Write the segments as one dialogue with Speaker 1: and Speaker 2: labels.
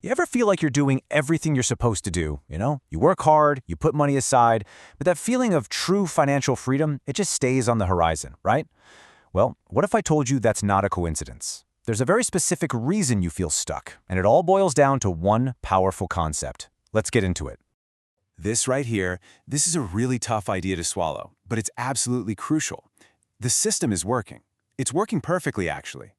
Speaker 1: You ever feel like you're doing everything you're supposed to do, You work hard, you put money aside, but that feeling of true financial freedom, it just stays on the horizon, right? Well, what if I told you that's not a coincidence? There's a very specific reason you feel stuck, and it all boils down to one powerful concept. Let's get into it.
Speaker 2: This right here, this is a really tough idea to swallow, but it's absolutely crucial. The system is working. It's working perfectly, actually.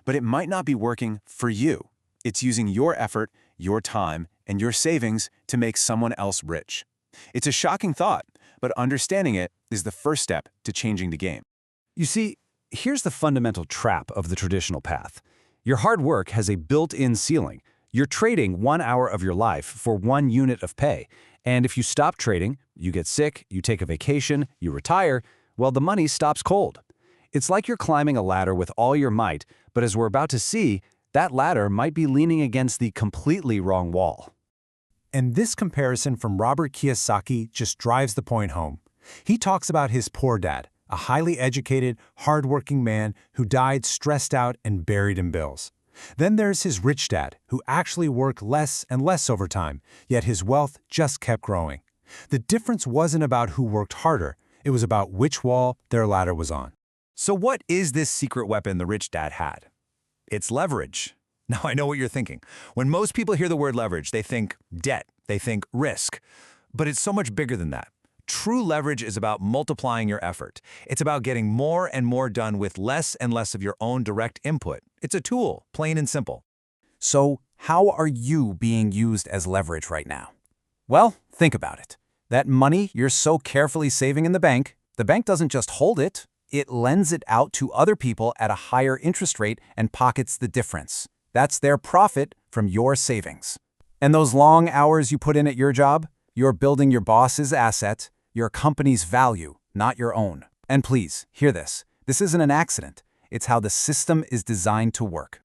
Speaker 2: But it might not be working for you. It's using your effort, your time, and your savings to make someone else rich. It's a shocking thought, but understanding it is the first step to changing the game.
Speaker 3: You see, here's the fundamental trap of the traditional path. Your hard work has a built-in ceiling. You're trading 1 hour of your life for 1 unit of pay. And if you stop trading, you get sick, you take a vacation, you retire, well, the money stops cold. It's like you're climbing a ladder with all your might, but as we're about to see, that ladder might be leaning against the completely wrong wall.
Speaker 4: And this comparison from Robert Kiyosaki just drives the point home. He talks about his poor dad, a highly educated, hardworking man who died stressed out and buried in bills. Then there's his rich dad, who actually worked less and less over time, yet his wealth just kept growing. The difference wasn't about who worked harder, it was about which wall their ladder was on.
Speaker 5: So what is this secret weapon the rich dad had? It's leverage. Now, I know what you're thinking. When most people hear the word leverage, they think debt, they think risk. But it's so much bigger than that. True leverage is about multiplying your effort. It's about getting more and more done with less and less of your own direct input. It's a tool, plain and simple.
Speaker 1: So, how are you being used as leverage right now? Well, think about it. That money you're so carefully saving in the bank doesn't just hold it, it lends it out to other people at a higher interest rate and pockets the difference. That's their profit from your savings. And those long hours you put in at your job, you're building your boss's asset, your company's value, not your own. And please, hear this. This isn't an accident. It's how the system is designed to work.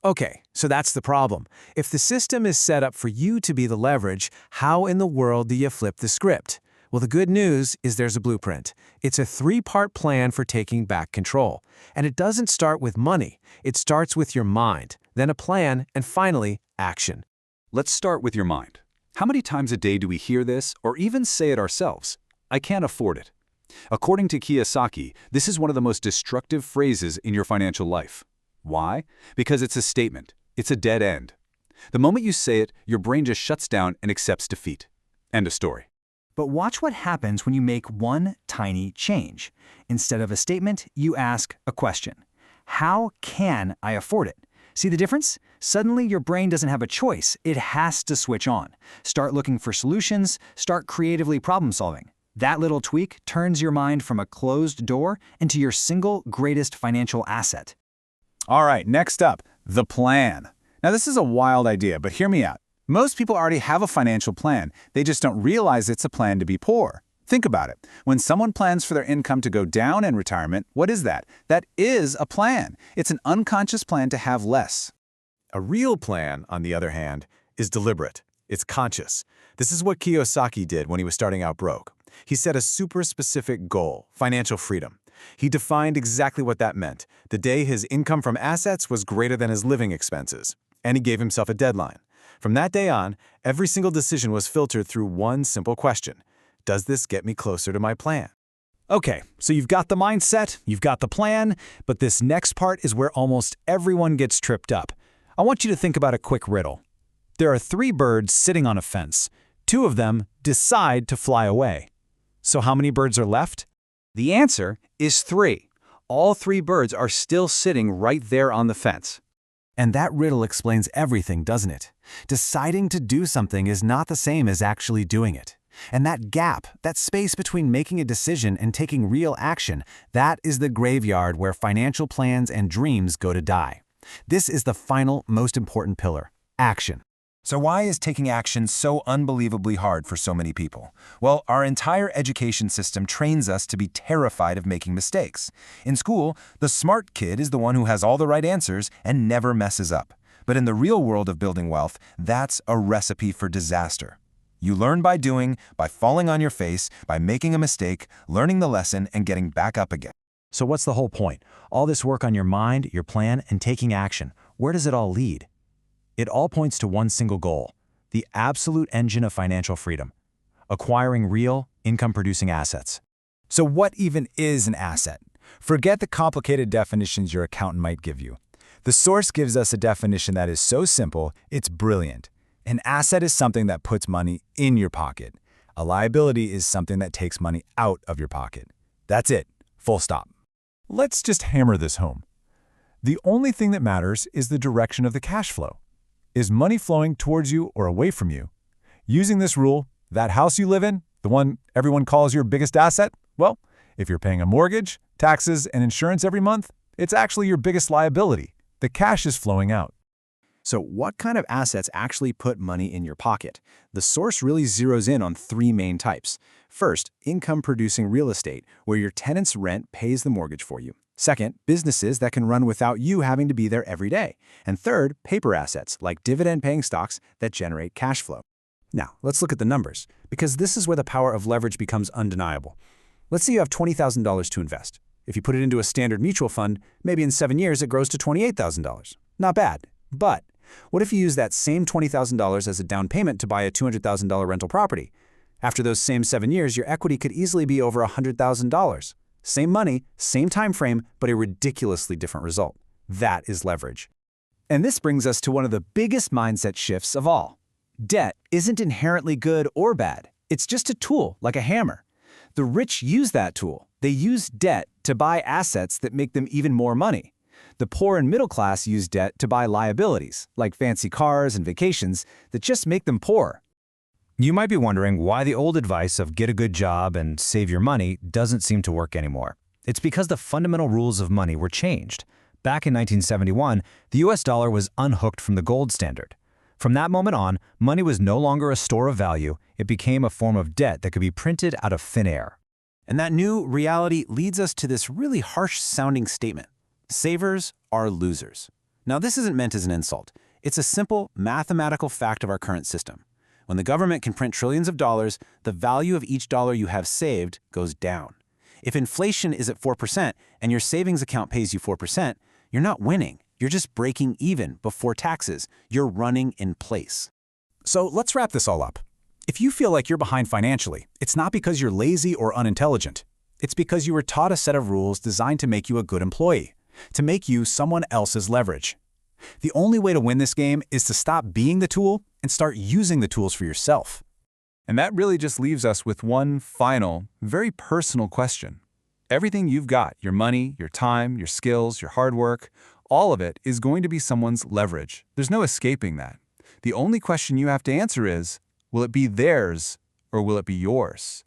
Speaker 6: Okay, so that's the problem. If the system is set up for you to be the leverage, how in the world do you flip the script? Well, the good news is there's a blueprint. It's a 3-part plan for taking back control. And it doesn't start with money. It starts with your mind, then a plan, and finally, action.
Speaker 3: Let's start with your mind. How many times a day do we hear this, or even say it ourselves? I can't afford it. According to Kiyosaki, this is one of the most destructive phrases in your financial life. Why? Because it's a statement. It's a dead end. The moment you say it, your brain just shuts down and accepts defeat. End of story.
Speaker 7: But watch what happens when you make one tiny change. Instead of a statement, you ask a question. How can I afford it? See the difference? Suddenly your brain doesn't have a choice. It has to switch on. Start looking for solutions, start creatively problem solving. That little tweak turns your mind from a closed door into your single greatest financial asset.
Speaker 2: All right, next up, the plan. Now this is a wild idea, but hear me out. Most people already have a financial plan. They just don't realize it's a plan to be poor. Think about it. When someone plans for their income to go down in retirement, what is that? That is a plan. It's an unconscious plan to have less.
Speaker 4: A real plan, on the other hand, is deliberate. It's conscious. This is what Kiyosaki did when he was starting out broke. He set a super specific goal, financial freedom. He defined exactly what that meant, the day his income from assets was greater than his living expenses. And he gave himself a deadline. From that day on, every single decision was filtered through one simple question. Does this get me closer to my plan?
Speaker 6: Okay, so you've got the mindset, you've got the plan, but this next part is where almost everyone gets tripped up. I want you to think about a quick riddle. There are 3 birds sitting on a fence. 2 of them decide to fly away. So how many birds are left?
Speaker 3: The answer is 3. All 3 birds are still sitting right there on the fence.
Speaker 1: And that riddle explains everything, doesn't it? Deciding to do something is not the same as actually doing it. And that gap, that space between making a decision and taking real action, that is the graveyard where financial plans and dreams go to die. This is the final, most important pillar, action.
Speaker 8: So why is taking action so unbelievably hard for so many people? Well, our entire education system trains us to be terrified of making mistakes. In school, the smart kid is the one who has all the right answers and never messes up. But in the real world of building wealth, that's a recipe for disaster. You learn by doing, by falling on your face, by making a mistake, learning the lesson, and getting back up again.
Speaker 1: So what's the whole point? All this work on your mind, your plan, and taking action, where does it all lead?
Speaker 3: It all points to one single goal, the absolute engine of financial freedom: acquiring real, income-producing assets.
Speaker 5: So what even is an asset? Forget the complicated definitions your accountant might give you. The source gives us a definition that is so simple, it's brilliant. An asset is something that puts money in your pocket. A liability is something that takes money out of your pocket. That's it. Full stop. Let's just hammer this home. The only thing that matters is the direction of the cash flow. Is money flowing towards you or away from you? Using this rule, that house you live in, the one everyone calls your biggest asset, well, if you're paying a mortgage, taxes, and insurance every month, it's actually your biggest liability. The cash is flowing out.
Speaker 3: So what kind of assets actually put money in your pocket? The source really zeroes in on three main types. First, income-producing real estate, where your tenant's rent pays the mortgage for you. Second, businesses that can run without you having to be there every day. And third, paper assets, like dividend-paying stocks that generate cash flow. Now, let's look at the numbers, because this is where the power of leverage becomes undeniable. Let's say you have $20,000 to invest. If you put it into a standard mutual fund, maybe in 7 years it grows to $28,000. Not bad. But what if you use that same $20,000 as a down payment to buy a $200,000 rental property? After those same 7 years, your equity could easily be over $100,000. Same money, same time frame, but a ridiculously different result. That is leverage. And this brings us to one of the biggest mindset shifts of all. Debt isn't inherently good or bad. It's just a tool, like a hammer. The rich use that tool. They use debt to buy assets that make them even more money. The poor and middle class use debt to buy liabilities, like fancy cars and vacations, that just make them poor.
Speaker 5: You might be wondering why the old advice of get a good job and save your money doesn't seem to work anymore. It's because the fundamental rules of money were changed. Back in 1971, the US dollar was unhooked from the gold standard. From that moment on, money was no longer a store of value. It became a form of debt that could be printed out of thin air.
Speaker 1: And that new reality leads us to this really harsh-sounding statement. Savers are losers. Now, this isn't meant as an insult. It's a simple mathematical fact of our current system. When the government can print trillions of dollars, the value of each dollar you have saved goes down. If inflation is at 4% and your savings account pays you 4%, you're not winning. You're just breaking even before taxes. You're running in place.
Speaker 3: So let's wrap this all up. If you feel like you're behind financially, it's not because you're lazy or unintelligent. It's because you were taught a set of rules designed to make you a good employee, to make you someone else's leverage. The only way to win this game is to stop being the tool and start using the tools for yourself.
Speaker 4: And that really just leaves us with one final, very personal question. Everything you've got, your money, your time, your skills, your hard work, all of it is going to be someone's leverage. There's no escaping that. The only question you have to answer is, will it be theirs or will it be yours?